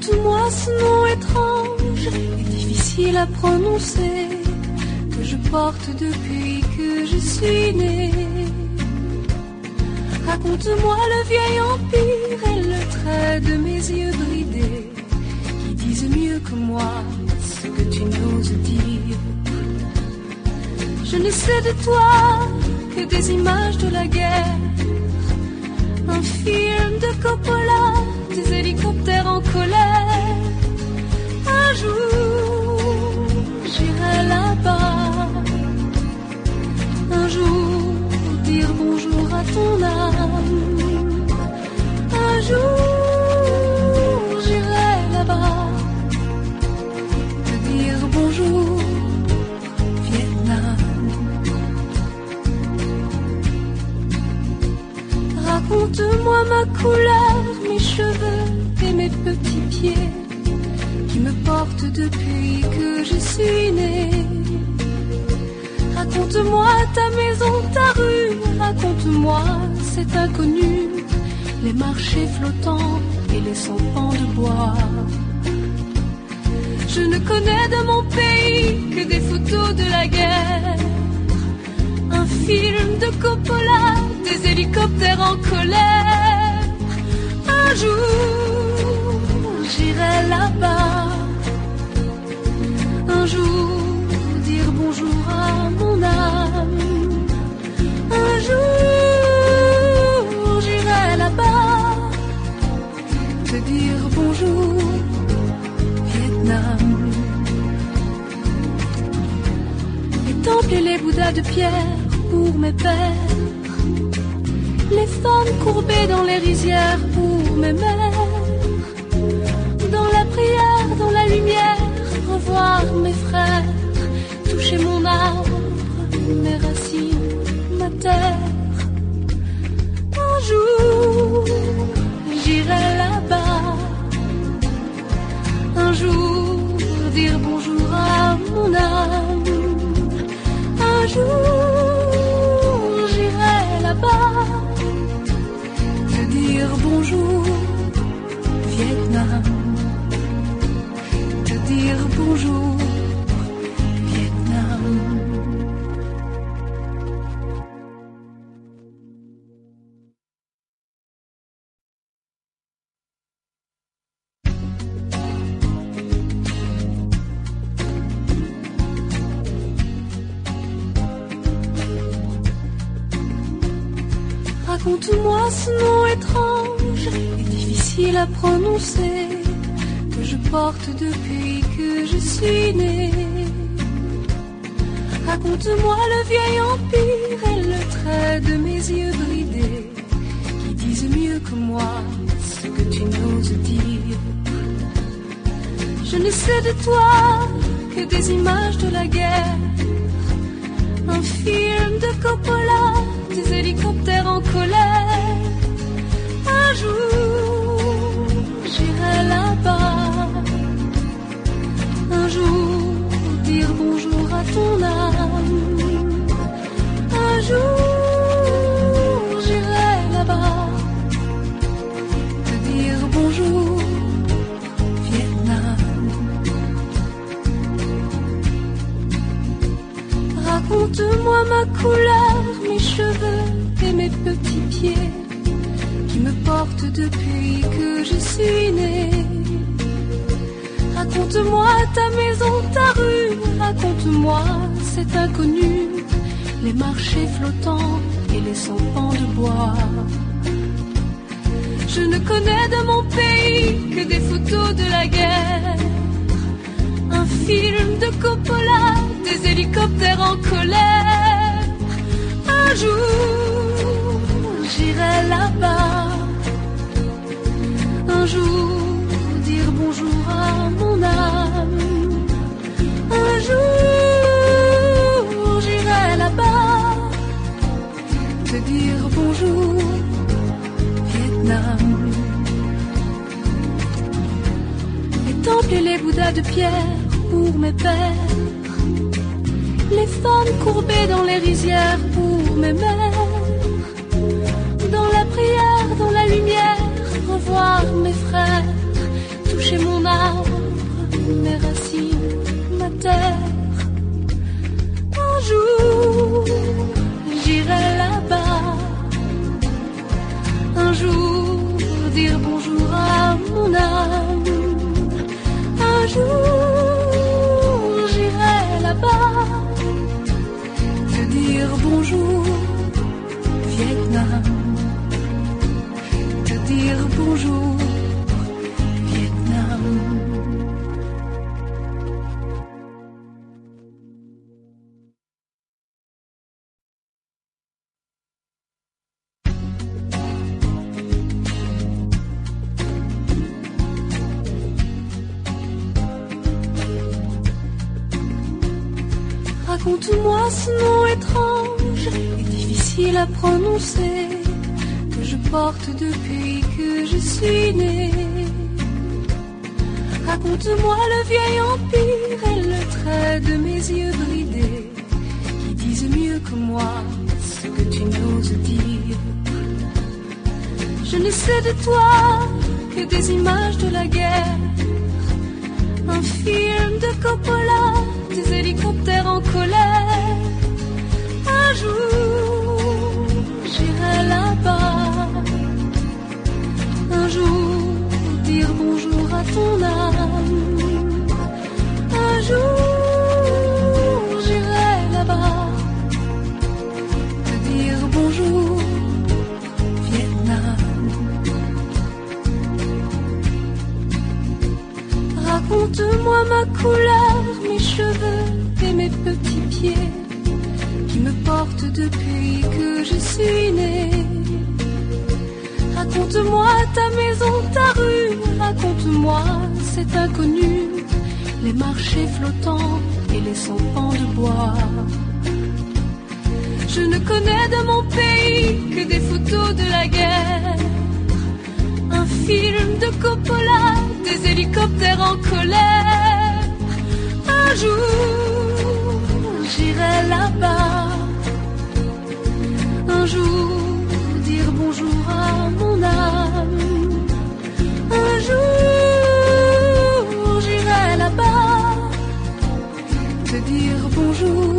Raconte-moi ce nom étrange et difficile à prononcer que je porte depuis que je suis née. Raconte-moi le vieil empire et le trait de mes yeux bridés qui disent mieux que moi ce que tu n'oses dire. Je ne sais de toi que des images de la guerre, un film de Coppola, des hélicoptères en colère. Un jour, j'irai là-bas. Un jour, dire bonjour à ton âme. Un jour, j'irai là-bas. Te dire bonjour, Vietnam. Raconte-moi ma couleur, mes cheveux et mes petits pieds qui me portent depuis que je suis née. Raconte-moi ta maison, ta rue, raconte-moi cet inconnu, les marchés flottants et les sampans de bois. Je ne connais de mon pays que des photos de la guerre, un film de Coppola, des hélicoptères en colère. Un jour, j'irai là-bas. Un jour, dire bonjour à mon âme. Un jour, j'irai là-bas. Te dire bonjour, Vietnam. Les temples et les bouddhas de pierre pour mes pères, les femmes courbées dans les rizières pour mes mères. Dans la prière, dans la lumière, revoir mes frères, toucher mon arbre, mes racines, ma terre. Un jour, j'irai là-bas. Un jour, dire bonjour à mon âme. Un jour, j'irai là-bas. Te dire bonjour, Vietnam. Te dire bonjour, Vietnam. Raconte-moi ce nom étrange et difficile à prononcer que je porte depuis que je suis née. Raconte-moi le vieil empire et le trait de mes yeux bridés qui disent mieux que moi ce que tu n'oses dire. Je ne sais de toi que des images de la guerre, un film de Coppola, des hélicoptères en colère. Un jour, j'irai là-bas. Un jour, dire bonjour à ton âme. Un jour, j'irai là-bas. Te dire bonjour, Vietnam. Raconte-moi ma couleur, mes cheveux et mes petits pieds qui me portent depuis que je suis née. Raconte-moi ta maison, ta rue, raconte-moi cet inconnu, les marchés flottants et les sampans de bois. Je ne connais de mon pays que des photos de la guerre, un film de Coppola, des hélicoptères en colère. Un jour, j'irai là-bas. Un jour, dire bonjour à mon âme. Un jour, j'irai là-bas. Te dire bonjour, Vietnam. Les temples et les bouddhas de pierre pour mes pères, les femmes courbées dans les rizières pour mes mères. Dans la prière, dans la lumière, revoir mes frères, toucher mon arbre, mes racines, ma terre. Un jour, j'irai là-bas. Un jour, dire bonjour à mon âme. Un jour, j'irai là-bas. Te dire bonjour, Vietnam. Te dire bonjour, Vietnam. Raconte-moi ce nom étrange et difficile à prononcer que je porte depuis que je suis née. Raconte-moi le vieil empire et le trait de mes yeux bridés qui disent mieux que moi ce que tu n'oses dire. Je ne sais de toi que des images de la guerre, un film de Coppola, des hélicoptères en colère. Un jour, j'irai là-bas. Un jour, dire bonjour à ton âme. Un jour, j'irai là-bas. Te dire bonjour, Vietnam. Raconte-moi ma couleur, mes cheveux et mes petits pieds qui me portent depuis que je suis née. Raconte-moi ta maison, ta rue, raconte-moi cet inconnu, les marchés flottants et les sampans de bois. Je ne connais de mon pays que des photos de la guerre, un film de Coppola, des hélicoptères en colère. Un jour, j'irai là-bas. Un jour, dire bonjour à mon âme. Un jour, j'irai là-bas. Te dire bonjour,